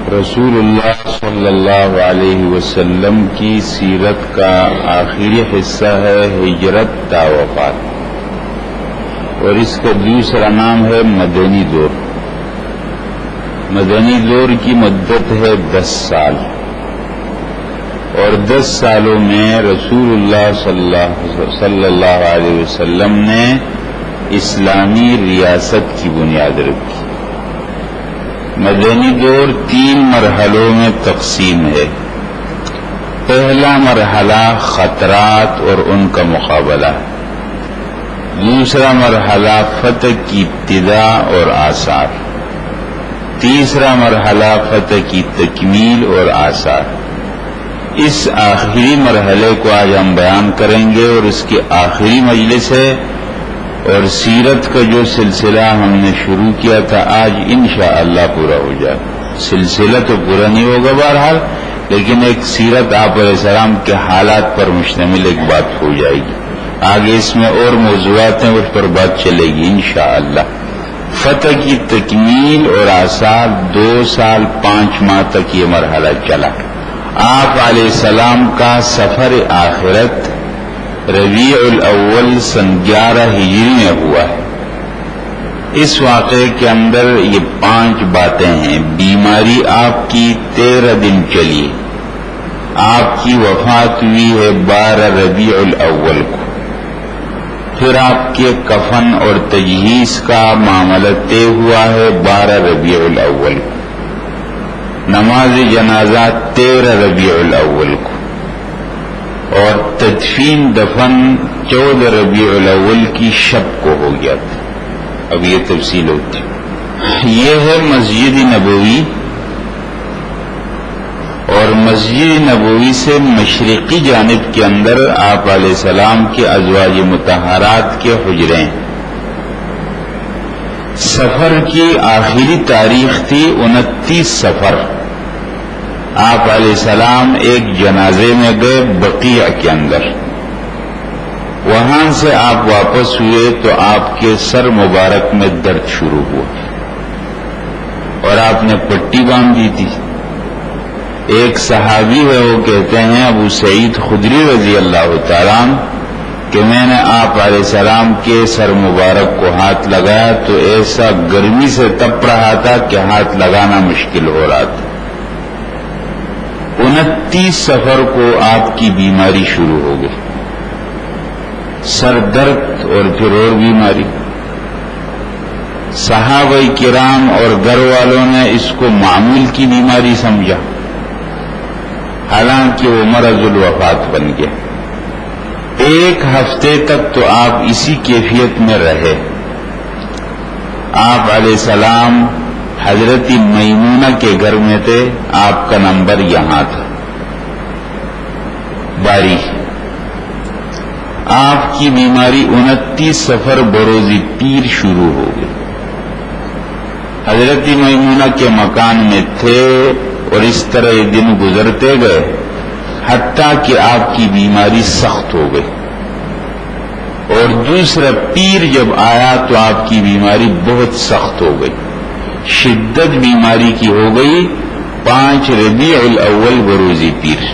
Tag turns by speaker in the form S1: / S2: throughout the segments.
S1: رسول اللہ صلی اللہ علیہ وسلم کی سیرت کا آخری حصہ ہے ہجرت تا وفات، اور اس کا دوسرا نام ہے مدنی دور۔ مدنی دور کی مدت ہے 10 سال، اور 10 سالوں میں رسول اللہ صلی اللہ علیہ وسلم نے اسلامی ریاست کی بنیاد رکھی۔ مدنی دور 3 مرحلوں میں تقسیم ہے۔ پہلا مرحلہ خطرات اور ان کا مقابلہ، دوسرا مرحلہ فتح کی ابتدا اور آثار، تیسرا مرحلہ فتح کی تکمیل اور آثار۔ اس آخری مرحلے کو آج ہم بیان کریں گے، اور اس کی آخری مجلس ہے، اور سیرت کا جو سلسلہ ہم نے شروع کیا تھا آج انشاءاللہ پورا ہو جائے۔ سلسلہ تو پورا نہیں ہوگا بہرحال، لیکن ایک سیرت آپ علیہ السلام کے حالات پر مشتمل ایک بات ہو جائے گی۔ آگے اس میں اور موضوعات ہیں، اس پر بات چلے گی انشاءاللہ۔ فتح کی تکمیل اور آثار 2 سال 5 ماہ تک یہ مرحلہ چلا۔ آپ علیہ السلام کا سفر آخرت ربیع الاول سن 11 ہجری میں ہوا ہے۔ اس واقعے کے اندر یہ 5 باتیں ہیں۔ بیماری آپ کی 13 دن چلی، آپ کی وفات ہوئی ہے 12 ربیع الاول کو، پھر آپ کے کفن اور تجہیز کا معاملہ طے ہوا ہے 12 ربیع الاول کو، نماز جنازہ 13 ربیع الاول کو، اور تدفین دفن 14 ربیع الاول کی شب کو ہو گیا تھا۔ اب یہ تفصیل ہوتی یہ ہے مسجد نبوی، اور مسجد نبوی سے مشرقی جانب کے اندر آپ علیہ السلام کے ازواج مطہرات کے حجرے ہیں۔ سفر کی آخری تاریخ تھی 29 سفر۔ آپ علیہ السلام ایک جنازے میں گئے بقیع کے اندر، وہاں سے آپ واپس ہوئے تو آپ کے سر مبارک میں درد شروع ہوا، اور آپ نے پٹی باندھ دی تھی۔ ایک صحابی ہے، وہ کہتے ہیں ابو سعید خدری رضی اللہ تعالیٰ عنہ کہ میں نے آپ علیہ السلام کے سر مبارک کو ہاتھ لگایا تو ایسا گرمی سے تپ رہا تھا کہ ہاتھ لگانا مشکل ہو رہا تھا۔ 29 سفر کو آپ کی بیماری شروع ہو گئی، سر درد اور پھر اور بیماری۔ صحابہ کرام اور گھر والوں نے اس کو معمول کی بیماری سمجھا، حالانکہ وہ مرض الوفات بن گیا۔ 1 ہفتے تک تو آپ اسی کیفیت میں رہے۔ آپ علیہ السلام حضرت میمونہ کے گھر میں تھے، آپ کا نمبر یہاں تھا باری۔ آپ کی بیماری 29 سفر بروزی پیر شروع ہو گئی۔ حضرت میمونہ کے مکان میں تھے، اور اس طرح یہ دن گزرتے گئے حتیٰ کہ آپ کی بیماری سخت ہو گئی، اور دوسرا پیر جب آیا تو آپ کی بیماری بہت سخت ہو گئی، شدت بیماری کی ہو گئی۔ 5 ربیع الاول بروزی پیر۔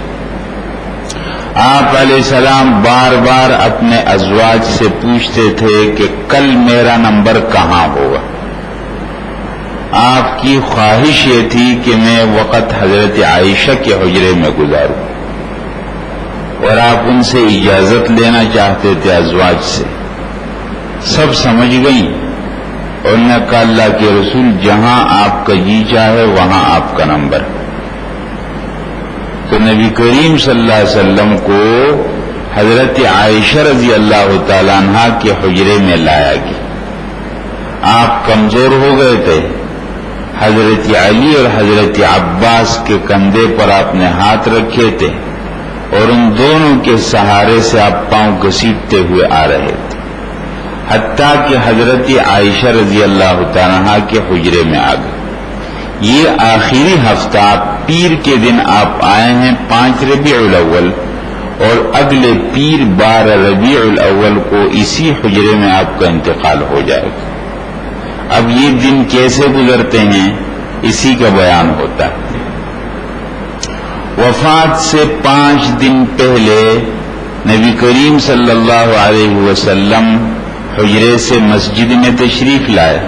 S1: آپ علیہ السلام بار بار اپنے ازواج سے پوچھتے تھے کہ کل میرا نمبر کہاں ہوگا۔ آپ کی خواہش یہ تھی کہ میں وقت حضرت عائشہ کے حجرے میں گزاروں، اور آپ ان سے اجازت لینا چاہتے تھے ازواج سے۔ سب سمجھ گئیں، اور نے کہا اللہ کے رسول جہاں آپ کا جی چاہے وہاں آپ کا نمبر۔ تو نبی کریم صلی اللہ علیہ وسلم کو حضرت عائشہ رضی اللہ تعالیٰ عنہ کے حجرے میں لایا گیا۔ آپ کمزور ہو گئے تھے، حضرت علی اور حضرت عباس کے کندھے پر آپ نے ہاتھ رکھے تھے، اور ان دونوں کے سہارے سے آپ پاؤں گھسیٹتے ہوئے آ رہے تھے، حتیٰ کہ حضرت عائشہ رضی اللہ تعالیٰ عنہ کے حجرے میں آ گئے۔ یہ آخری ہفتہ پیر کے دن آپ آئے ہیں 5 ربیع الاول، اور اگلے پیر 12 ربیع الاول کو اسی حجرے میں آپ کا انتقال ہو جائے گا۔ اب یہ دن کیسے گزرتے ہیں اسی کا بیان ہوتا ہے۔ وفات سے 5 دن پہلے نبی کریم صلی اللہ علیہ وسلم حجرے سے مسجد میں تشریف لائے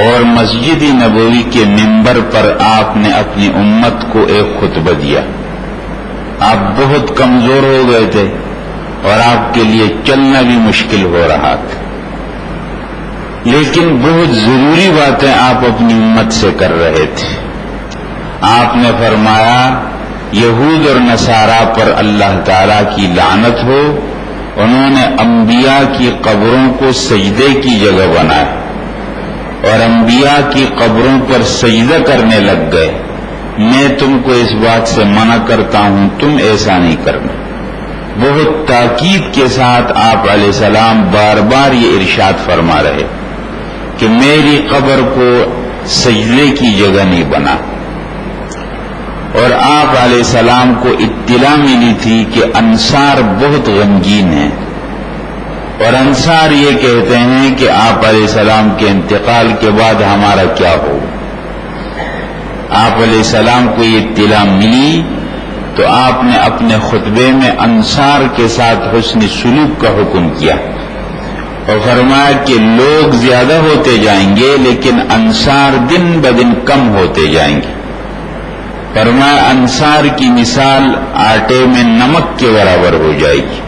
S1: اور مسجد نبوی کے منبر پر آپ نے اپنی امت کو ایک خطبہ دیا. آپ بہت کمزور ہو گئے تھے اور آپ کے لیے چلنا بھی مشکل ہو رہا تھا، لیکن بہت ضروری باتیں آپ اپنی امت سے کر رہے تھے. آپ نے فرمایا یہود اور نصارہ پر اللہ تعالی کی لعنت ہو، انہوں نے انبیاء کی قبروں کو سجدے کی جگہ بنایا اور انبیاء کی قبروں پر سجدہ کرنے لگ گئے. میں تم کو اس بات سے منع کرتا ہوں، تم ایسا نہیں کرنا. بہت تاکید کے ساتھ آپ علیہ السلام بار بار یہ ارشاد فرما رہے کہ میری قبر کو سجدے کی جگہ نہیں بنا. اور آپ علیہ السلام کو اطلاع ملی تھی کہ انصار بہت غمگین ہیں، اور انصار یہ کہتے ہیں کہ آپ علیہ السلام کے انتقال کے بعد ہمارا کیا ہو. آپ علیہ السلام کو یہ اطلاع ملی تو آپ نے اپنے خطبے میں انصار کے ساتھ حسن سلوک کا حکم کیا اور فرمایا کہ لوگ زیادہ ہوتے جائیں گے لیکن انصار دن بدن کم ہوتے جائیں گے. فرمایا انصار کی مثال آٹے میں نمک کے برابر ہو جائے گی.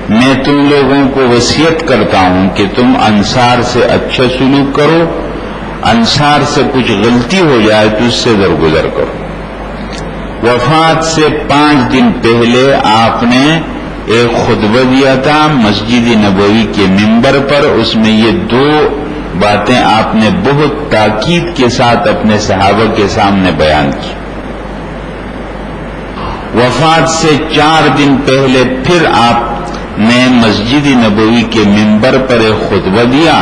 S1: میں تم لوگوں کو وصیت کرتا ہوں کہ تم انصار سے اچھا سلوک کرو، انصار سے کچھ غلطی ہو جائے تو اس سے درگزر کرو. وفات سے 5 دن پہلے آپ نے ایک خطبہ دیا تھا مسجد نبوی کے منبر پر. اس میں یہ 2 باتیں آپ نے بہت تاکید کے ساتھ اپنے صحابہ کے سامنے بیان کی. وفات سے 4 دن پہلے پھر آپ نے مسجد نبوی کے منبر پر ایک خطبہ دیا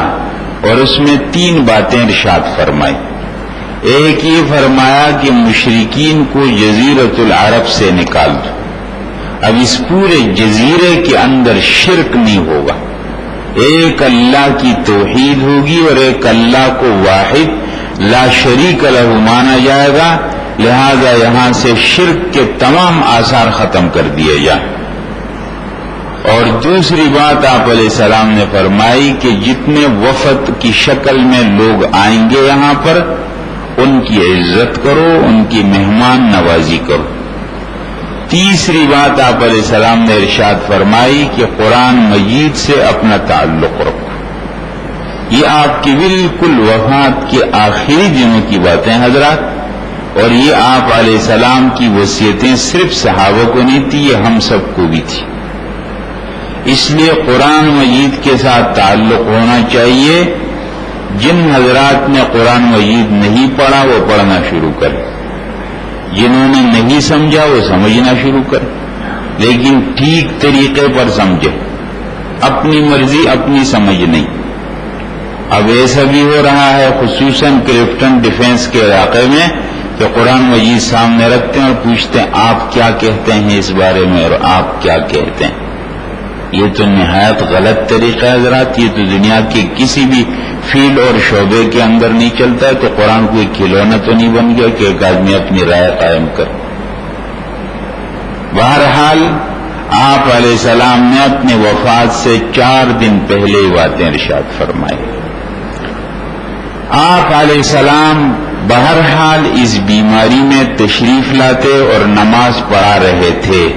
S1: اور اس میں 3 باتیں ارشاد فرمائی. ایک یہ فرمایا کہ مشرکین کو جزیرۃ العرب سے نکال دو. اب اس پورے جزیرے کے اندر شرک نہیں ہوگا، ایک اللہ کی توحید ہوگی اور ایک اللہ کو واحد لا شریک لہ مانا جائے گا. لہذا یہاں سے شرک کے تمام آثار ختم کر دیے جائیں. اور دوسری بات آپ علیہ السلام نے فرمائی کہ جتنے وفد کی شکل میں لوگ آئیں گے یہاں پر ان کی عزت کرو، ان کی مہمان نوازی کرو. تیسری بات آپ علیہ السلام نے ارشاد فرمائی کہ قرآن مجید سے اپنا تعلق رکھو. یہ آپ کی بالکل وفات کے آخری دنوں کی باتیں حضرات، اور یہ آپ علیہ السلام کی وصیتیں صرف صحابہ کو نہیں تھی، یہ ہم سب کو بھی تھی. اس لیے قرآن مجید کے ساتھ تعلق ہونا چاہیے. جن حضرات نے قرآن مجید نہیں پڑھا وہ پڑھنا شروع کریں، جنہوں نے نہیں سمجھا وہ سمجھنا شروع کریں، لیکن ٹھیک طریقے پر سمجھے. اپنی مرضی اپنی سمجھ نہیں. اب ایسا بھی ہو رہا ہے خصوصاً کرپٹن ڈیفنس کے علاقے میں کہ قرآن مجید سامنے رکھتے ہیں اور پوچھتے ہیں آپ کیا کہتے ہیں اس بارے میں اور آپ کیا کہتے ہیں. یہ تو نہایت غلط طریقہ ہے حضرات. یہ تو دنیا کے کسی بھی فیلڈ اور شعبے کے اندر نہیں چلتا ہے. تو قرآن کوئی کھلونا تو نہیں بن گیا کہ ایک آدمی اپنی رائے قائم کر. بہرحال آپ علیہ السلام نے اپنے وفات سے 4 دن پہلے ہی باتیں ارشاد فرمائی. آپ علیہ السلام بہرحال اس بیماری میں تشریف لاتے اور نماز پڑھا رہے تھے.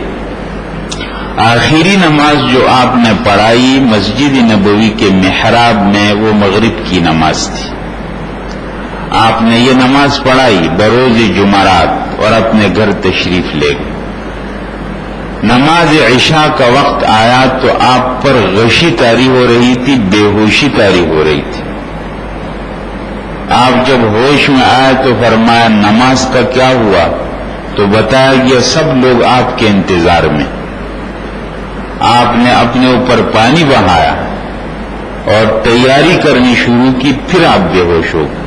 S1: آخری نماز جو آپ نے پڑھائی مسجد نبوی کے محراب میں وہ مغرب کی نماز تھی. آپ نے یہ نماز پڑھائی بروز جمعرات اور اپنے گھر تشریف لے گئے. نماز عشاء کا وقت آیا تو آپ پر غشی طاری ہو رہی تھی، بے ہوشی طاری ہو رہی تھی. آپ جب ہوش میں آئے تو فرمایا نماز کا کیا ہوا؟ تو بتایا گیا سب لوگ آپ کے انتظار میں. آپ نے اپنے اوپر پانی بہایا اور تیاری کرنی شروع کی. پھر آپ بے ہوش ہو گئے.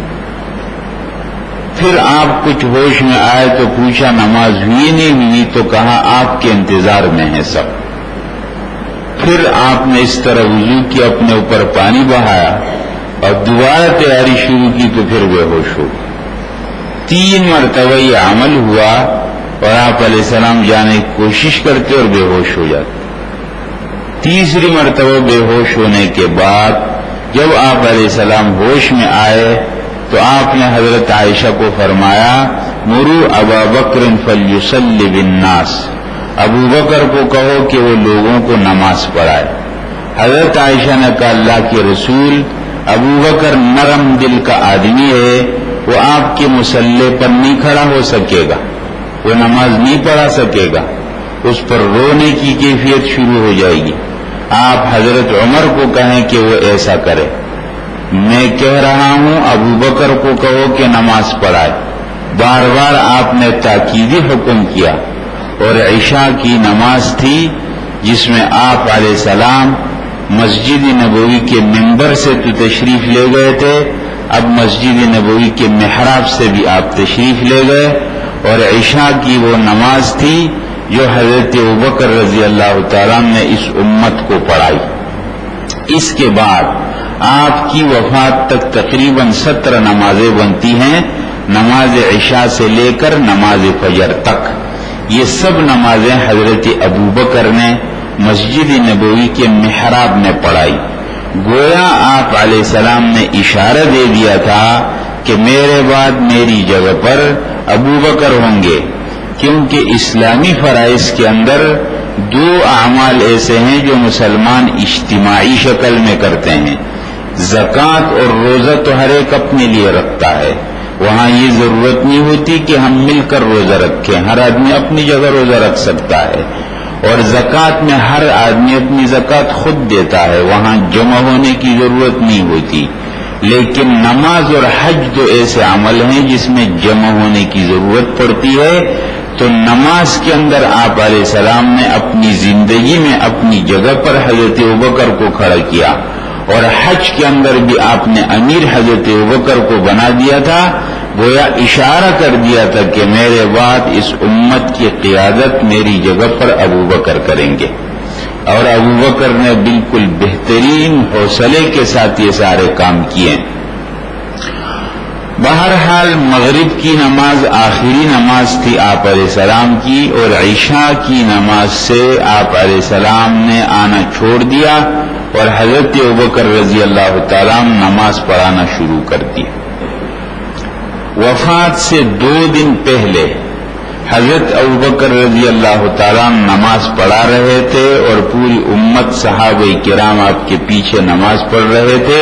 S1: پھر آپ کچھ ہوش میں آئے تو پوچھا نماز ہوئی نہیں ہوئی؟ تو کہا آپ کے انتظار میں ہیں سب. پھر آپ نے اس طرح وضو کیا، اپنے اوپر پانی بہایا اور دوبارہ تیاری شروع کی تو پھر بے ہوش ہو. 3 مرتبہ یہ عمل ہوا. اور آپ علیہ السلام جانے کی کوشش کرتے اور بے ہوش ہو جاتے. تیسری مرتبہ بے ہوش ہونے کے بعد جب آپ علیہ السلام ہوش میں آئے تو آپ نے حضرت عائشہ کو فرمایا مرو ابا بکر فلیصلی بالناس، ابو بکر کو کہو کہ وہ لوگوں کو نماز پڑھائے. حضرت عائشہ نے کہا اللہ کے رسول، ابو بکر نرم دل کا آدمی ہے، وہ آپ کے مصلی پر نہیں کھڑا ہو سکے گا، وہ نماز نہیں پڑھا سکے گا، اس پر رونے کی کیفیت شروع ہو جائے گی. آپ حضرت عمر کو کہیں کہ وہ ایسا کرے. میں کہہ رہا ہوں ابو بکر کو کہو کہ نماز پڑھائے. بار بار آپ نے تاکیدی حکم کیا. اور عشاء کی نماز تھی جس میں آپ علیہ السلام مسجد نبوی کے منبر سے تو تشریف لے گئے تھے، اب مسجد نبوی کے محراب سے بھی آپ تشریف لے گئے، اور عشاء کی وہ نماز تھی جو حضرت ابوبکر رضی اللہ تعالیٰ نے اس امت کو پڑھائی. اس کے بعد آپ کی وفات تک تقریباً 17 نمازیں بنتی ہیں، نماز عشاء سے لے کر نماز فجر تک. یہ سب نمازیں حضرت ابوبکر نے مسجد نبوی کے محراب میں پڑھائی. گویا آپ علیہ السلام نے اشارہ دے دیا تھا کہ میرے بعد میری جگہ پر ابوبکر ہوں گے، کیونکہ اسلامی فرائض کے اندر 2 اعمال ایسے ہیں جو مسلمان اجتماعی شکل میں کرتے ہیں. زکوٰۃ اور روزہ تو ہر ایک اپنے لیے رکھتا ہے، وہاں یہ ضرورت نہیں ہوتی کہ ہم مل کر روزہ رکھیں، ہر آدمی اپنی جگہ روزہ رکھ سکتا ہے. اور زکوٰۃ میں ہر آدمی اپنی زکوٰۃ خود دیتا ہے، وہاں جمع ہونے کی ضرورت نہیں ہوتی. لیکن نماز اور حج تو ایسے عمل ہیں جس میں جمع ہونے کی ضرورت پڑتی ہے. تو نماز کے اندر آپ علیہ السلام نے اپنی زندگی میں اپنی جگہ پر حضرت ابوبکر کو کھڑا کیا، اور حج کے اندر بھی آپ نے امیر حضرت ابوبکر کو بنا دیا تھا. گویا اشارہ کر دیا تھا کہ میرے بعد اس امت کی قیادت میری جگہ پر ابوبکر کریں گے. اور ابوبکر نے بالکل بہترین حوصلے کے ساتھ یہ سارے کام کیے. بہرحال مغرب کی نماز آخری نماز تھی آپ علیہ السلام کی، اور عشاء کی نماز سے آپ علیہ السلام نے آنا چھوڑ دیا اور حضرت ابوبکر رضی اللہ تعالیٰ نماز پڑھانا شروع کر دی. وفات سے 2 دن پہلے حضرت ابوبکر رضی اللہ تعالیٰ نماز پڑھا رہے تھے اور پوری امت صحابہ کرام آپ کے پیچھے نماز پڑھ رہے تھے.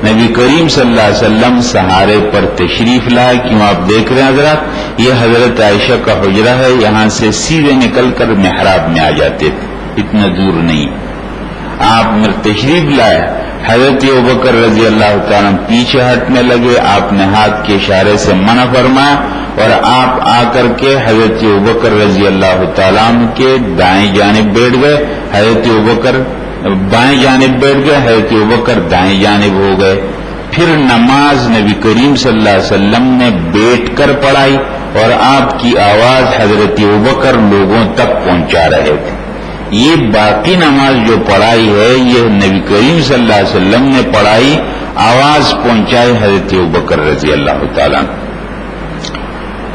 S1: نبی کریم صلی اللہ علیہ وسلم سہارے پر تشریف لائے. کیوں آپ دیکھ رہے ہیں حضرات، یہ حضرت عائشہ کا حجرہ ہے، یہاں سے سیدھے نکل کر محراب میں آ جاتے تھے، اتنا دور نہیں. آپ تشریف لائے، حضرت ابوبکر رضی اللہ تعالیٰ پیچھے ہٹنے لگے. آپ نے ہاتھ کے اشارے سے منع فرمایا اور آپ آ کر کے حضرت ابوبکر رضی اللہ تعالیٰ کے دائیں جانب بیٹھ گئے. حضرت ابوبکر بائیں جانب بیٹھ گئے، حضرت ابوبکر دائیں جانب ہو گئے. پھر نماز نبی کریم صلی اللہ علیہ وسلم نے بیٹھ کر پڑھائی اور آپ کی آواز حضرت ابوبکر لوگوں تک پہنچا رہے تھے. یہ باقی نماز جو پڑھائی ہے یہ نبی کریم صلی اللہ علیہ وسلم نے پڑھائی، آواز پہنچائی حضرت ابوبکر رضی اللہ تعالیٰ.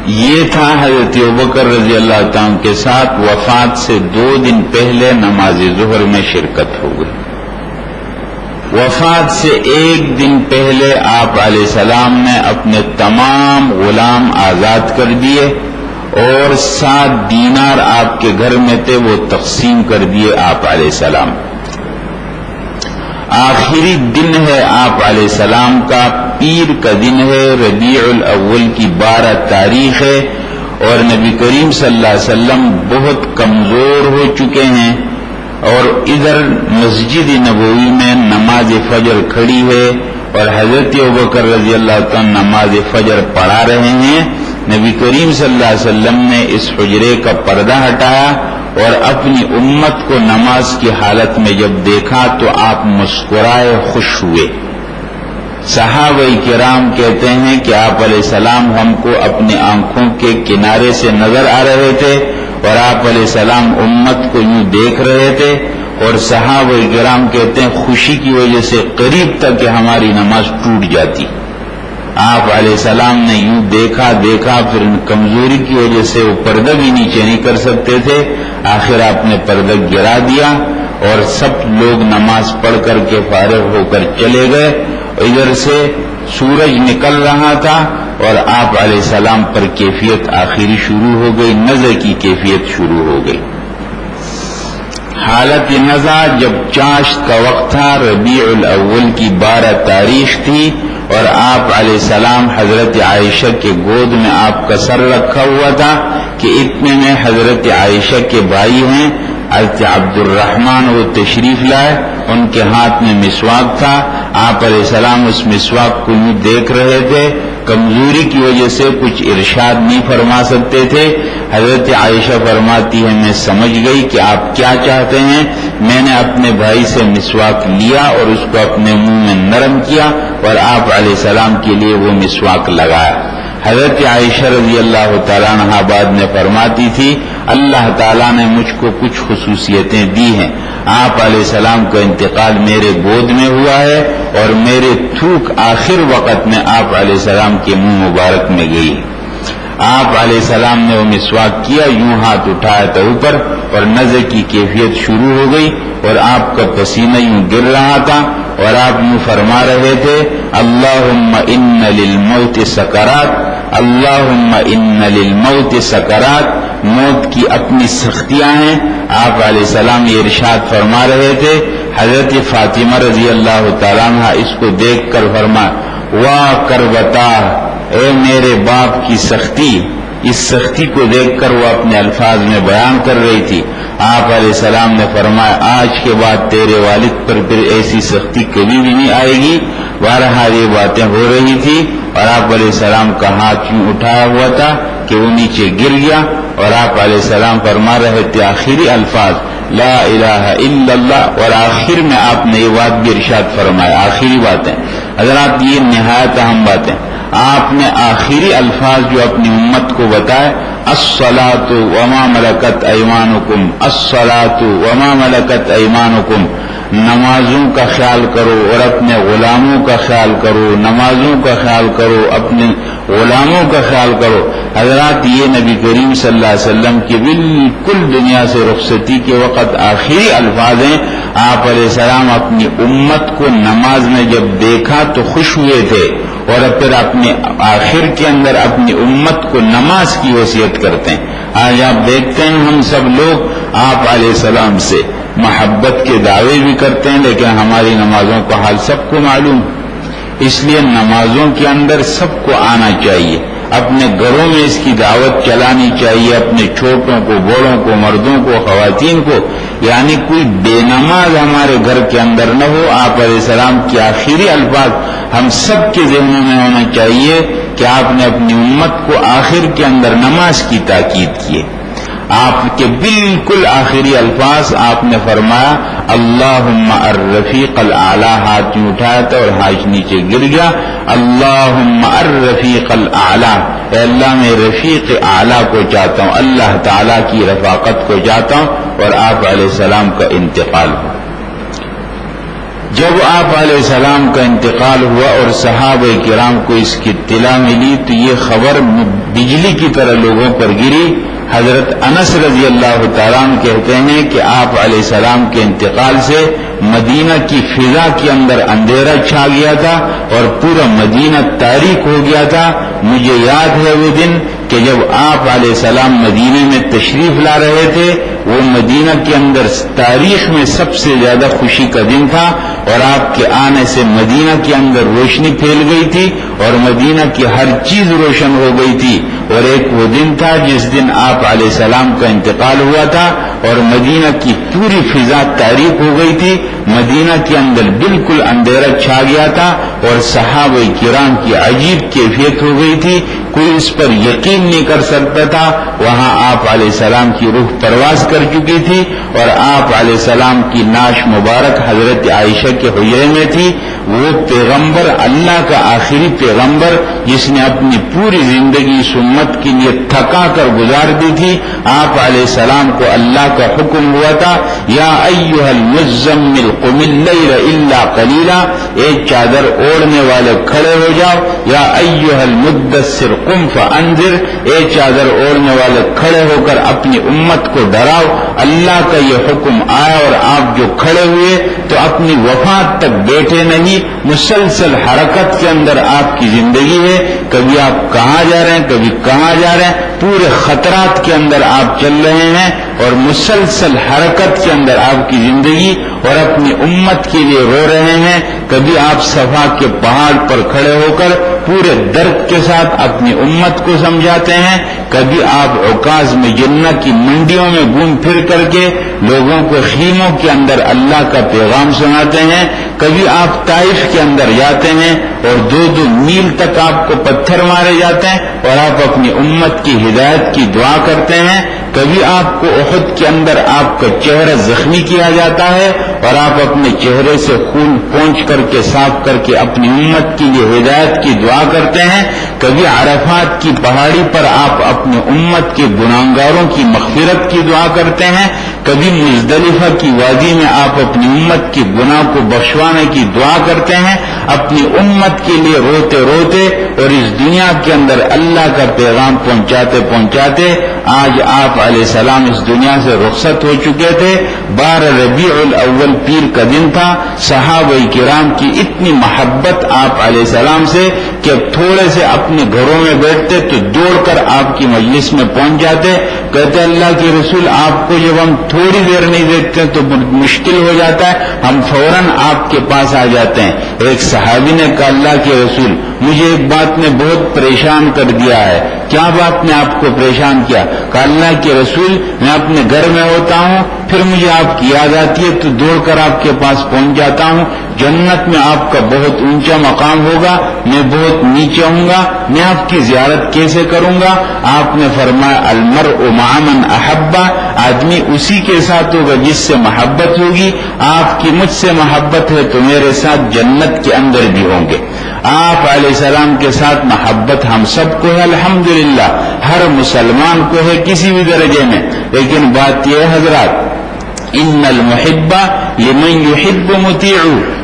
S1: یہ تھا حضرت ابوبکر رضی اللہ تعالیٰ کے ساتھ وفات سے 2 دن پہلے نماز ظہر میں شرکت ہو گئی. وفات سے 1 دن پہلے آپ علیہ السلام نے اپنے تمام غلام آزاد کر دیے اور 7 دینار آپ کے گھر میں تھے وہ تقسیم کر دیے آپ علیہ السلام. آخری دن ہے آپ علیہ السلام کا، پیر کا دن ہے، ربیع الاول کی 12 تاریخ ہے، اور نبی کریم صلی اللہ علیہ وسلم بہت کمزور ہو چکے ہیں. اور ادھر مسجد نبوی میں نماز فجر کھڑی ہے اور حضرت ابوبکر رضی اللہ تعالیٰ نماز فجر پڑھا رہے ہیں. نبی کریم صلی اللہ علیہ وسلم نے اس حجرے کا پردہ ہٹایا اور اپنی امت کو نماز کی حالت میں جب دیکھا تو آپ مسکرائے، خوش ہوئے. صحابہ کرام کہتے ہیں کہ آپ علیہ السلام ہم کو اپنی آنکھوں کے کنارے سے نظر آ رہے تھے اور آپ علیہ السلام امت کو یوں دیکھ رہے تھے، اور صحابہ کرام کہتے ہیں خوشی کی وجہ سے قریب تک کہ ہماری نماز ٹوٹ جاتی. آپ علیہ السلام نے یوں دیکھا پھر ان کمزوری کی وجہ سے وہ پردہ بھی نیچے نہیں کر سکتے تھے، آخر آپ نے پردہ گرا دیا اور سب لوگ نماز پڑھ کر کے فارغ ہو کر چلے گئے۔ ادھر سے سورج نکل رہا تھا اور آپ علیہ السلام پر کیفیت آخری شروع ہو گئی، نزع کی کیفیت شروع ہو گئی۔ حالت نزع جب چاشت کا وقت تھا، ربیع الاول کی 12 تاریخ تھی اور آپ علیہ السلام حضرت عائشہ کے گود میں آپ کا سر رکھا ہوا تھا کہ اتنے میں حضرت عائشہ کے بھائی ہیں حضرت عبد الرحمن، وہ تشریف لائے، ان کے ہاتھ میں مسواک تھا۔ آپ علیہ السلام اس مسواک کو یوں دیکھ رہے تھے، کمزوری کی وجہ سے کچھ ارشاد نہیں فرما سکتے تھے۔ حضرت عائشہ فرماتی ہے میں سمجھ گئی کہ آپ کیا چاہتے ہیں، میں نے اپنے بھائی سے مسواک لیا اور اس کو اپنے منہ میں نرم کیا اور آپ علیہ السلام کے لیے وہ مسواک لگایا۔ حضرت عائشہ رضی اللہ تعالیٰ عنہا بعد میں فرماتی تھی اللہ تعالیٰ نے مجھ کو کچھ خصوصیتیں دی ہیں، آپ علیہ السلام کا انتقال میرے گود میں ہوا ہے اور میرے تھوک آخر وقت میں آپ علیہ السلام کے منہ مبارک میں گئی۔ آپ علیہ السلام نے وہ مسواک کیا، یوں ہاتھ اٹھایا تھا اوپر اور نزع کی کیفیت شروع ہو گئی اور آپ کا پسینہ یوں گر رہا تھا اور آپ یوں فرما رہے تھے اللہم ان للموت سکرات، اللہم ان للموت سکرات، موت کی اپنی سختیاں ہیں۔ آپ علیہ السلام یہ ارشاد فرما رہے تھے۔ حضرت فاطمہ رضی اللہ تعالیٰ عنہ اس کو دیکھ کر فرما واہ کربتا، اے میرے باپ کی سختی، اس سختی کو دیکھ کر وہ اپنے الفاظ میں بیان کر رہی تھی۔ آپ علیہ السلام نے فرمایا آج کے بعد تیرے والد پر پھر ایسی سختی کبھی بھی نہیں آئے گی۔ بہرحال یہ باتیں ہو رہی تھی اور آپ علیہ السلام کا ہاتھ یوں اٹھایا ہوا تھا کہ وہ نیچے گر گیا اور آپ علیہ السلام فرما رہے تھے آخری الفاظ لا الہ الا اللہ، اور آخر میں آپ نے یہ بات بھی ارشاد فرمایا، آخری باتیں حضرات یہ نہایت اہم باتیں، آپ نے آخری الفاظ جو اپنی امت کو بتائے الصلاۃ وما ملکت ایمانکم، الصلاۃ وما ملکت ایمانکم، نمازوں کا خیال کرو اور اپنے غلاموں کا خیال کرو، نمازوں کا خیال کرو، اپنے غلاموں کا خیال کرو۔ حضرات یہ نبی کریم صلی اللہ علیہ وسلم کی بالکل دنیا سے رخصتی کے وقت آخری الفاظ ہیں۔ آپ علیہ السلام اپنی امت کو نماز میں جب دیکھا تو خوش ہوئے تھے اور پھر اپنے آخر کے اندر اپنی امت کو نماز کی وصیت کرتے ہیں۔ آج آپ دیکھتے ہیں ہم سب لوگ آپ علیہ السلام سے محبت کے دعوے بھی کرتے ہیں لیکن ہماری نمازوں کا حال سب کو معلوم، اس لیے نمازوں کے اندر سب کو آنا چاہیے، اپنے گھروں میں اس کی دعوت چلانی چاہیے، اپنے چھوٹوں کو، بڑوں کو، مردوں کو، خواتین کو، یعنی کوئی بے نماز ہمارے گھر کے اندر نہ ہو۔ آپ علیہ السلام کے آخری الفاظ ہم سب کے ذہنوں میں ہونا چاہیے کہ آپ نے اپنی امت کو آخر کے اندر نماز کی تاکید کی ہے۔ آپ کے بالکل آخری الفاظ آپ نے فرمایا اللہم الرفیق الاعلی، ہاتھ یوں اٹھایا تھا اور ہاتھ نیچے گر گیا، اللہم الرفیق الاعلی، اے اللہ میں رفیق اعلی کو چاہتا ہوں، اللہ تعالی کی رفاقت کو چاہتا ہوں، اور آپ علیہ السلام کا انتقال ہوا۔ جب آپ علیہ السلام کا انتقال ہوا اور صحابہ کرام کو اس کی اطلاع ملی تو یہ خبر بجلی کی طرح لوگوں پر گری۔ حضرت انس رضی اللہ تعالیٰ عنہ کہتے ہیں کہ آپ علیہ السلام کے انتقال سے مدینہ کی فضا کے اندر اندھیرا چھا گیا تھا اور پورا مدینہ تاریک ہو گیا تھا۔ مجھے یاد ہے وہ دن کہ جب آپ علیہ السلام مدینے میں تشریف لا رہے تھے، وہ مدینہ کے اندر تاریخ میں سب سے زیادہ خوشی کا دن تھا اور آپ کے آنے سے مدینہ کے اندر روشنی پھیل گئی تھی اور مدینہ کی ہر چیز روشن ہو گئی تھی۔ اور ایک وہ دن تھا جس دن آپ علیہ السلام کا انتقال ہوا تھا اور مدینہ کی پوری فضا تاریک ہو گئی تھی، مدینہ کے اندر بالکل اندھیرا چھا گیا تھا اور صحابہ کرام کی عجیب کیفیت ہو گئی تھی، کوئی اس پر یقین نہیں کر سکتا تھا۔ وہاں آپ علیہ السلام کی روح پرواز کر چکی تھی اور آپ علیہ السلام کی نعش مبارک حضرت عائشہ کے حجرے میں تھی۔ وہ پیغمبر، اللہ کا آخری پیغمبر جس نے اپنی پوری زندگی اس امت کے لیے تھکا کر گزار دی تھی، آپ علیہ السلام کو اللہ کا حکم ہوا تھا یا ایھا المزمل قم اللیل الا قلیلا، ایک چادر اوڑھنے والے کھڑے ہو جاؤ، یا ایھا المدثر قم فانذر، ایک چادر اوڑھنے والے کھڑے ہو کر اپنی امت کو ڈراؤ۔ اللہ کا یہ حکم آیا اور آپ جو کھڑے ہوئے تو اپنی وفات تک بیٹھے نہیں، مسلسل حرکت کے اندر آپ کی زندگی ہے، کبھی آپ کہاں جا رہے ہیں کبھی کہاں جا رہے ہیں، پورے خطرات کے اندر آپ چل رہے ہیں اور مسلسل حرکت کے اندر آپ کی زندگی، اور اپنی امت کے لیے رو رہے ہیں۔ کبھی آپ صفا کے پہاڑ پر کھڑے ہو کر پورے درد کے ساتھ اپنی امت کو سمجھاتے ہیں، کبھی آپ عکاظ میں جنہ کی منڈیوں میں گھوم پھر کر کے لوگوں کو خیموں کے اندر اللہ کا پیغام سناتے ہیں، کبھی آپ طائف کے اندر جاتے ہیں اور 2 میل تک آپ کو پتھر مارے جاتے ہیں اور آپ اپنی امت کی ہدایت کی دعا کرتے ہیں، کبھی آپ کو احد کے اندر آپ کا چہرہ زخمی کیا جاتا ہے اور آپ اپنے چہرے سے خون پونچھ کر کے صاف کر کے اپنی امت کے لیے ہدایت کی دعا کرتے ہیں، کبھی عرفات کی پہاڑی پر آپ اپنی امت کے گناہگاروں کی مغفرت کی دعا کرتے ہیں، کبھی مزدلفہ کی وادی میں آپ اپنی امت کے گناہ کو بخشوانے کی دعا کرتے ہیں، اپنی امت کے لیے روتے روتے اور اس دنیا کے اندر اللہ کا پیغام پہنچاتے پہنچاتے آج آپ علیہ السلام اس دنیا سے رخصت ہو چکے تھے۔ 12 ربیع الاول پیر کا دن تھا، صحابہ کرام کی اتنی محبت آپ علیہ السلام سے کہ اب تھوڑے سے اپنے گھروں میں بیٹھتے تو دوڑ کر آپ کی مجلس میں پہنچ جاتے، کہتے اللہ کے رسول آپ کو جب ہم تھوڑی دیر نہیں دیکھتے تو مشکل ہو جاتا ہے، ہم فوراً آپ کے پاس آ جاتے ہیں۔ ایک صحابی نے کہا اللہ کے رسول مجھے ایک بات نے بہت پریشان کر دیا ہے۔ کیا بات نے آپ کو پریشان کیا؟ کہا اللہ کے رسول میں اپنے گھر میں ہوتا ہوں، پھر مجھے آپ کی یاد آتی ہے تو دوڑ کر آپ کے پاس پہنچ جاتا ہوں، جنت میں آپ کا بہت اونچا مقام ہوگا، میں بہت نیچے ہوں گا، میں آپ کی زیارت کیسے کروں گا؟ آپ نے فرمایا المرء مع من احبہ، آدمی اسی کے ساتھ ہوگا جس سے محبت ہوگی۔ آپ کی مجھ سے محبت ہے تو میرے ساتھ جنت کے اندر بھی ہوں گے۔ آپ علیہ السلام کے ساتھ محبت ہم سب کو ہے، الحمدللہ ہر مسلمان کو ہے کسی بھی درجے میں، لیکن بات یہ ہے حضرات ان المحب لمن يحب مطیع،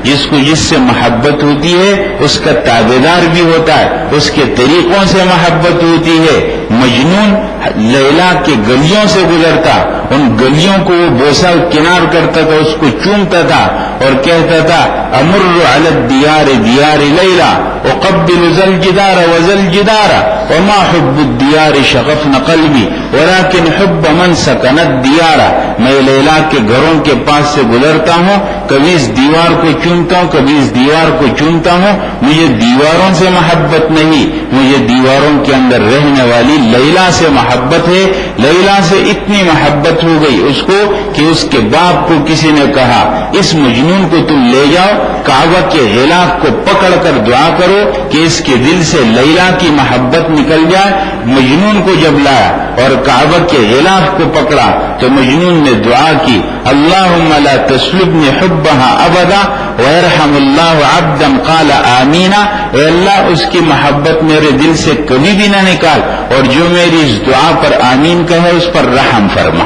S1: جس کو جس سے محبت ہوتی ہے اس کا تابعدار بھی ہوتا ہے، اس کے طریقوں سے محبت ہوتی ہے۔ مجنون لیلا کے گلیوں سے گزرتا، ان گلیوں کو وہ بوسہ کنار کرتا تھا، اس کو چومتا تھا اور کہتا تھا امر علی الدیار دیار لیلا اقبل ذا الجدار وذا الجدار وما حب الدیار شغفن قلبی ولكن حب من سکن الدیار، میں لیلا کے گھروں کے پاس سے گزرتا ہوں، کبھی اس دیوار کو چومتا ہوں کبھی اس دیوار کو چومتا ہوں، مجھے دیواروں سے محبت نہیں، مجھے دیواروں کے اندر رہنے والی لیلا سے محبت ہے۔ لیلا سے اتنی محبت ہو گئی اس کو کہ اس کے باپ کو کسی نے کہا اس مجنون کو تم لے جاؤ، کعبہ کے غلاف کو پکڑ کر دعا کرو کہ اس کے دل سے لیلا کی محبت نکل جائے۔ مجنون کو جب لایا اور کعبہ کے غلاف کو پکڑا تو مجنون نے دعا کی اللہم لا تسلبنی حبہا ابدا ویرحم اللہ عبدا قال آمینہ، اے اللہ اس کی محبت میرے دل سے کبھی بھی نہ نکال اور جو میری اس دعا پر آمین کہے اس پر رحم فرما۔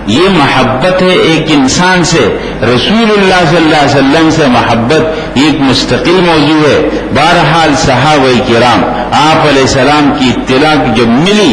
S1: یہ محبت ہے ایک انسان سے، رسول اللہ صلی اللہ علیہ وسلم سے محبت یہ ایک مستقل موضوع ہے۔ بہرحال صحابہ کرام آپ علیہ السلام کی اطلاع جب ملی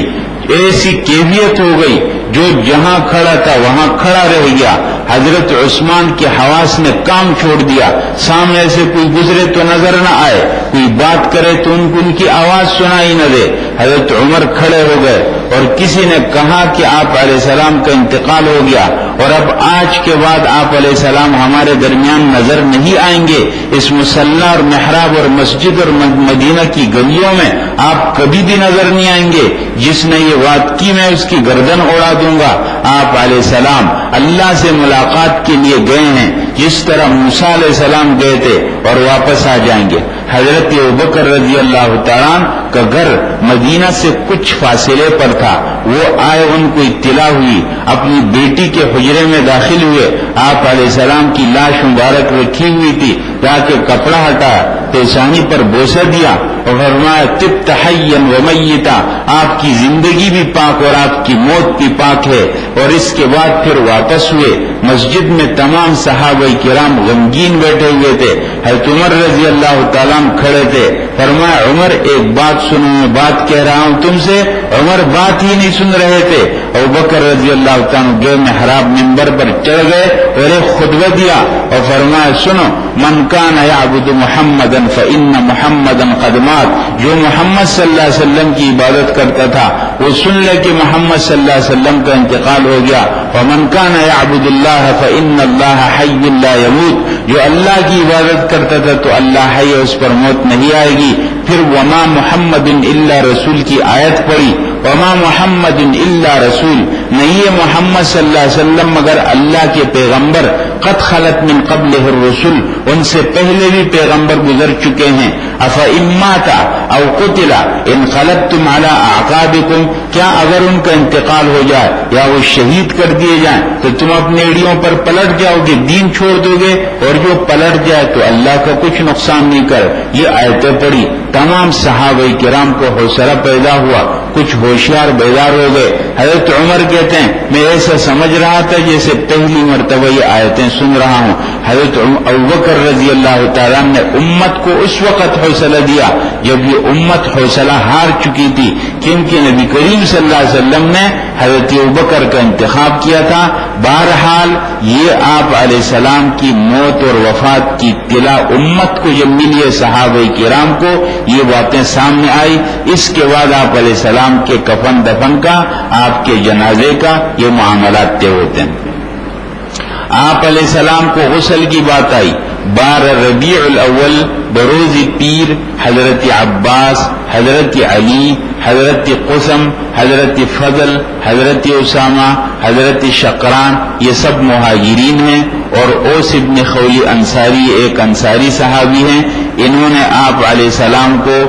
S1: ایسی کیفیت ہو گئی، جو جہاں کھڑا تھا وہاں کھڑا رہ گیا۔ حضرت عثمان کے حواس نے کام چھوڑ دیا، سامنے سے کوئی گزرے تو نظر نہ آئے، کوئی بات کرے تو ان کی آواز سنائی نہ دے۔ حضرت عمر کھڑے ہو گئے اور کسی نے کہا کہ آپ علیہ السلام کا انتقال ہو گیا اور اب آج کے بعد آپ علیہ السلام ہمارے درمیان نظر نہیں آئیں گے، اس مصلی اور محراب اور مسجد اور مدینہ کی گلیوں میں آپ کبھی بھی نظر نہیں آئیں گے، جس نے یہ بات کی میں اس کی گردن اڑا دوں گا۔ آپ علیہ السلام اللہ سے ملاقات کے لیے گئے ہیں جس طرح موسیٰ علیہ السلام گئے تھے اور واپس آ جائیں گے۔ حضرت ابوبکر رضی اللہ تعالیٰ کا گھر مدینہ سے کچھ فاصلے پر تھا، وہ آئے، ان کو اطلاع ہوئی، اپنی بیٹی کے حجرے میں داخل ہوئے، آپ علیہ السلام کی لاش مبارک رکھی ہوئی تھی، جا کے کپڑا ہٹایا، پیشانی پر بوسہ دیا اور فرمایا طبت حیا ومیتا، آپ کی زندگی بھی پاک اور آپ کی موت بھی پاک ہے، اور اس کے بعد پھر واپس ہوئے۔ مسجد میں تمام صحابہ کرام غمگین بیٹھے ہوئے تھے. حضرت عمر رضی اللہ تعالیٰ کھڑے تھے. فرمایا عمر ایک بات سنو, میں بات کہہ رہا ہوں تم سے. عمر بات ہی نہیں سن رہے تھے. ابوبکر رضی اللہ تعالیٰ گئے محراب منبر پر چڑھ گئے اور ایک خطبہ دیا اور فرمایا سنو, من کان یعبد محمدا فإن محمدا قد مات. جو محمد صلی اللہ علیہ وسلم کی عبادت کرتا تھا وہ سن لے کہ محمد صلی اللہ علیہ وسلم کا انتقال ہو گیا. ومن کان یعبد اللہ فإن اللہ حی لا يموت. جو اللہ کی عبادت کرتا تھا تو اللہ حی, اس پر موت نہیں آئے گی. پھر وما محمد الا رسول کی آیت پڑھی. وما محمد الا رسول, نہیں ہے محمد صلی اللہ علیہ وسلم مگر اللہ کے پیغمبر. قد خلت من قبلہ الرسل, ان سے پہلے بھی پیغمبر گزر چکے ہیں. افإن مات او قتل انقلبتم علی اعقابکم, کیا اگر ان کا انتقال ہو جائے یا وہ شہید کر دیے جائیں تو تم اپنے ایڑیوں پر پلٹ جاؤ گے, دین چھوڑ دو گے؟ اور جو پلٹ جائے تو اللہ کا کچھ نقصان نہیں کر. یہ آیتیں پڑھی, تمام صحابہ کرام کو حوصلہ پیدا ہوا, کچھ ہوشیار بیدار ہو گئے. حضرت عمر کہتے ہیں میں ایسا سمجھ رہا تھا جیسے پہلی مرتبہ یہ آیتیں سن رہا ہوں. حضرت ابوبکر رضی اللہ تعالیٰ نے امت کو اس وقت حوصلہ دیا جب یہ امت حوصلہ ہار چکی تھی, کیونکہ نبی کریم صلی اللہ علیہ وسلم نے حضرت ابوبکر کا انتخاب کیا تھا. بہرحال یہ آپ علیہ السلام کی موت اور وفات کی اطلاع امت کو جب ملی, صحابہ کرام کو یہ باتیں سامنے آئی, اس کے بعد آپ علیہ السلام کے کفن دفن کا, آپ کے جنازے کا یہ معاملات طے ہوتے ہیں. آپ علیہ السلام کو غسل کی بات آئی. 12 ربیع الاول بروز پیر حضرت عباس, حضرت علی, حضرت قسم, حضرت فضل, حضرت اسامہ, حضرت شقران, یہ سب مہاجرین ہیں. اور اوس ابن خولی انصاری ایک انصاری صحابی ہیں, انہوں نے آپ علیہ السلام کو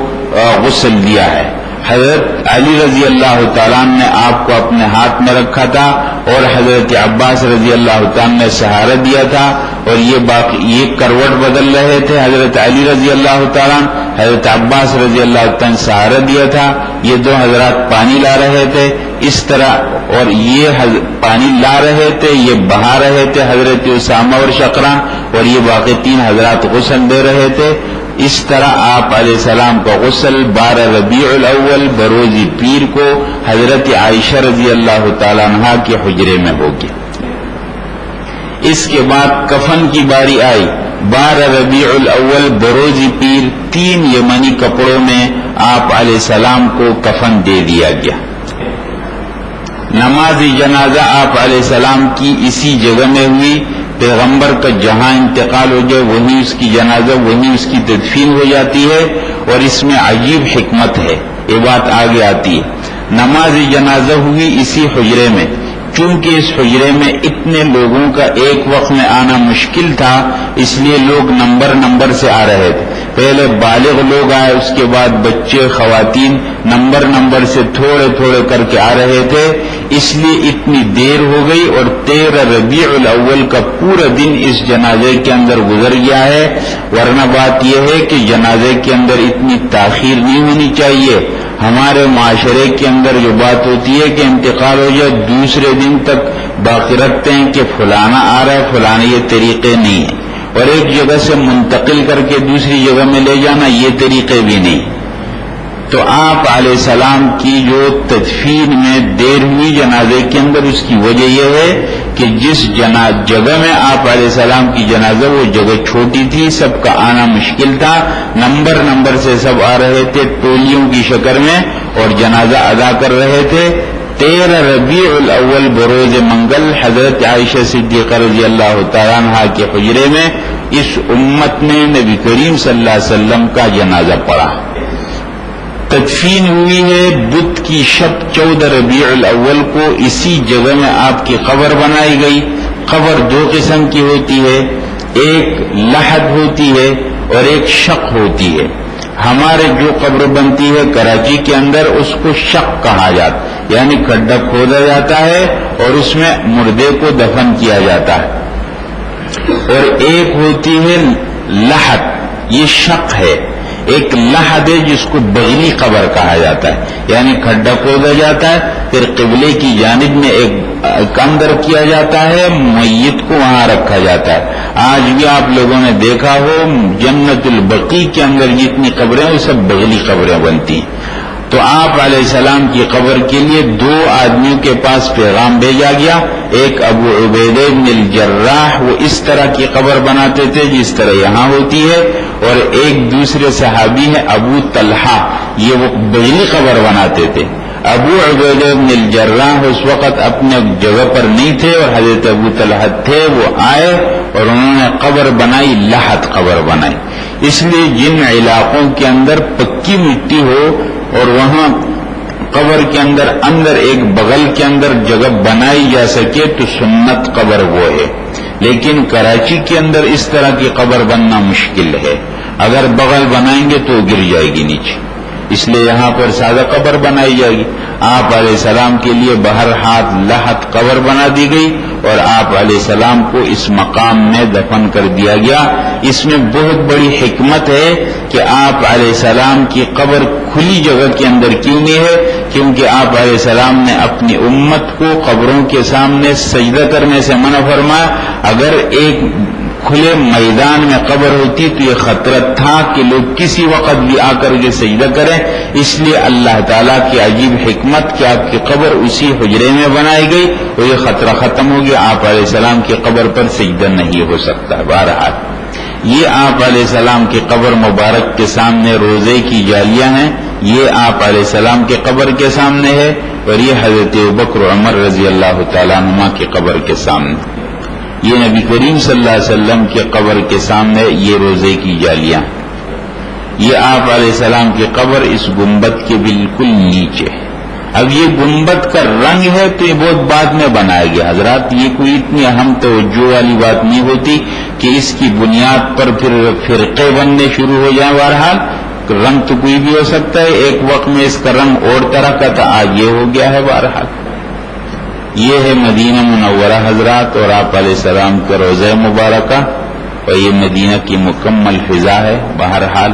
S1: غسل دیا ہے. حضرت علی رضی اللہ تعالیٰ نے آپ کو اپنے ہاتھ میں رکھا تھا اور حضرت عباس رضی اللہ تعالیٰ نے سہارا دیا تھا, اور یہ کروٹ بدل رہے تھے. حضرت علی رضی اللہ تعالیٰ, حضرت عباس رضی اللہ تعالیٰ نے سہارا دیا تھا. یہ دو حضرات پانی لا رہے تھے اس طرح, اور یہ پانی لا رہے تھے, یہ بہا رہے تھے حضرت اسامہ اور شقران, اور یہ باقی 3 حضرات غسل دے رہے تھے. اس طرح آپ علیہ السلام کا غسل 12 ربیع الاول بروز پیر کو حضرت عائشہ رضی اللہ تعالیٰ عنہا کے حجرے میں ہو گیا. اس کے بعد کفن کی باری آئی. 12 ربیع الاول بروز پیر 3 یمنی کپڑوں میں آپ علیہ السلام کو کفن دے دیا گیا. نماز جنازہ آپ علیہ السلام کی اسی جگہ میں ہوئی. پیغمبر کا جہاں انتقال ہو جائے وہیں اس کی جنازہ, وہیں اس کی تدفین ہو جاتی ہے. اور اس میں عجیب حکمت ہے, یہ بات آگے آتی ہے. نماز جنازہ ہوئی اسی حجرے میں. چونکہ اس حجرے میں اتنے لوگوں کا ایک وقت میں آنا مشکل تھا, اس لیے لوگ نمبر سے آ رہے تھے. پہلے بالغ لوگ آئے, اس کے بعد بچے, خواتین, نمبر سے تھوڑے کر کے آ رہے تھے. اس لیے اتنی دیر ہو گئی, اور 13 ربیع الاول کا پورا دن اس جنازے کے اندر گزر گیا ہے. ورنہ بات یہ ہے کہ جنازے کے اندر اتنی تاخیر نہیں ہونی چاہیے. ہمارے معاشرے کے اندر جو بات ہوتی ہے کہ انتقال ہو جائے دوسرے دن تک باقی رکھتے ہیں کہ فلانا آ رہا ہے فلانا, یہ طریقے نہیں ہیں. اور ایک جگہ سے منتقل کر کے دوسری جگہ میں لے جانا, یہ طریقے بھی نہیں. تو آپ علیہ السلام کی جو تدفین میں دیر ہوئی جنازے کے اندر, اس کی وجہ یہ ہے کہ جس جگہ میں آپ علیہ السلام کی جنازہ, وہ جگہ چھوٹی تھی, سب کا آنا مشکل تھا. نمبر سے سب آ رہے تھے ٹولیوں کی شکل میں اور جنازہ ادا کر رہے تھے. 13 ربیع الاول بروز منگل حضرت عائشہ صدیقہ رضی اللہ تعالیٰ عنہا کے حجرے میں اس امت نے نبی کریم صلی اللہ علیہ وسلم کا جنازہ پڑھا. تدفین ہوئی ہے بدھ کی شب 14 ربیع الاول کو. اسی جگہ میں آپ کی قبر بنائی گئی. قبر 2 قسم کی ہوتی ہے, ایک لحد ہوتی ہے اور ایک شق ہوتی ہے. ہمارے جو قبر بنتی ہے کراچی کے اندر اس کو شق کہا جاتا, یعنی کھڈا کھودا جاتا ہے اور اس میں مردے کو دفن کیا جاتا ہے. اور ایک ہوتی ہے لحد, یہ شق ہے. ایک لحد ہے جس کو بغلی قبر کہا جاتا ہے، یعنی کھڈا کھودا جاتا ہے، پھر قبلے کی جانب میں ایک اندر کیا جاتا ہے، میت کو وہاں رکھا جاتا ہے۔ آج بھی آپ لوگوں نے دیکھا ہو جنت البقیع کے اندر جتنی قبریں وہ سب بغلی قبریں بنتی ہیں۔ تو آپ علیہ السلام کی قبر کے لیے دو آدمیوں کے پاس پیغام بھیجا گیا، ایک ابو عبیدہ بن الجراح، وہ اس طرح کی قبر بناتے تھے جس طرح یہاں ہوتی ہے، اور ایک دوسرے صحابی ہے ابو طلحہ، یہ وہ بغلی قبر بناتے تھے۔ ابو عبیدہ بن الجراح اس وقت اپنے جگہ پر نہیں تھے اور حضرت ابو طلحہ تھے، وہ آئے اور انہوں نے قبر بنائی، لحد قبر بنائی۔ اس لیے جن علاقوں کے اندر پکی مٹی ہو اور وہاں قبر کے اندر ایک بغل کے اندر جگہ بنائی جا سکے تو سنت قبر وہ ہے، لیکن کراچی کے اندر اس طرح کی قبر بننا مشکل ہے، اگر بغل بنائیں گے تو گر جائے گی نیچے، اس لیے یہاں پر سادہ قبر بنائی جائے گی۔ آپ علیہ السلام کے لیے بہرحال لحد قبر بنا دی گئی اور آپ علیہ السلام کو اس مقام میں دفن کر دیا گیا۔ اس میں بہت بڑی حکمت ہے کہ آپ علیہ السلام کی قبر کھلی جگہ کے اندر کیوں نہیں ہے، کیونکہ آپ علیہ السلام نے اپنی امت کو قبروں کے سامنے سجدہ کرنے سے منع فرمایا۔ اگر ایک کھلے میدان میں قبر ہوتی تو یہ خطرہ تھا کہ لوگ کسی وقت بھی آ کر کے سجدہ کریں، اس لیے اللہ تعالیٰ کی عجیب حکمت کہ آپ کی قبر اسی حجرے میں بنائی گئی اور یہ خطرہ ختم ہو گیا، آپ علیہ السلام کی قبر پر سجدہ نہیں ہو سکتا۔ بہرحال یہ آپ علیہ السلام کی قبر مبارک کے سامنے روزے کی جالیاں ہیں، یہ آپ علیہ السلام کی قبر کے سامنے ہے، اور یہ حضرت ابوبکر عمر رضی اللہ تعالیٰ عنہما کی قبر کے سامنے، یہ نبی کریم صلی اللہ علیہ وسلم کی قبر کے سامنے یہ روزے کی جالیاں، یہ آپ علیہ السلام کی قبر اس گنبد کے بالکل نیچے۔ اب یہ گنبد کا رنگ ہے تو یہ بہت بعد میں بنایا گیا حضرات، یہ کوئی اتنی اہم توجہ والی بات نہیں ہوتی کہ اس کی بنیاد پر پھر فرقے بننے شروع ہو جائیں۔ بہرحال رنگ تو کوئی بھی ہو سکتا ہے، ایک وقت میں اس کا رنگ اور طرح کا تھا، آج یہ ہو گیا ہے۔ بہرحال یہ ہے مدینہ منورہ حضرات، اور آپ علیہ السلام کا روضہ مبارکہ، اور یہ مدینہ کی مکمل فضا ہے۔ بہرحال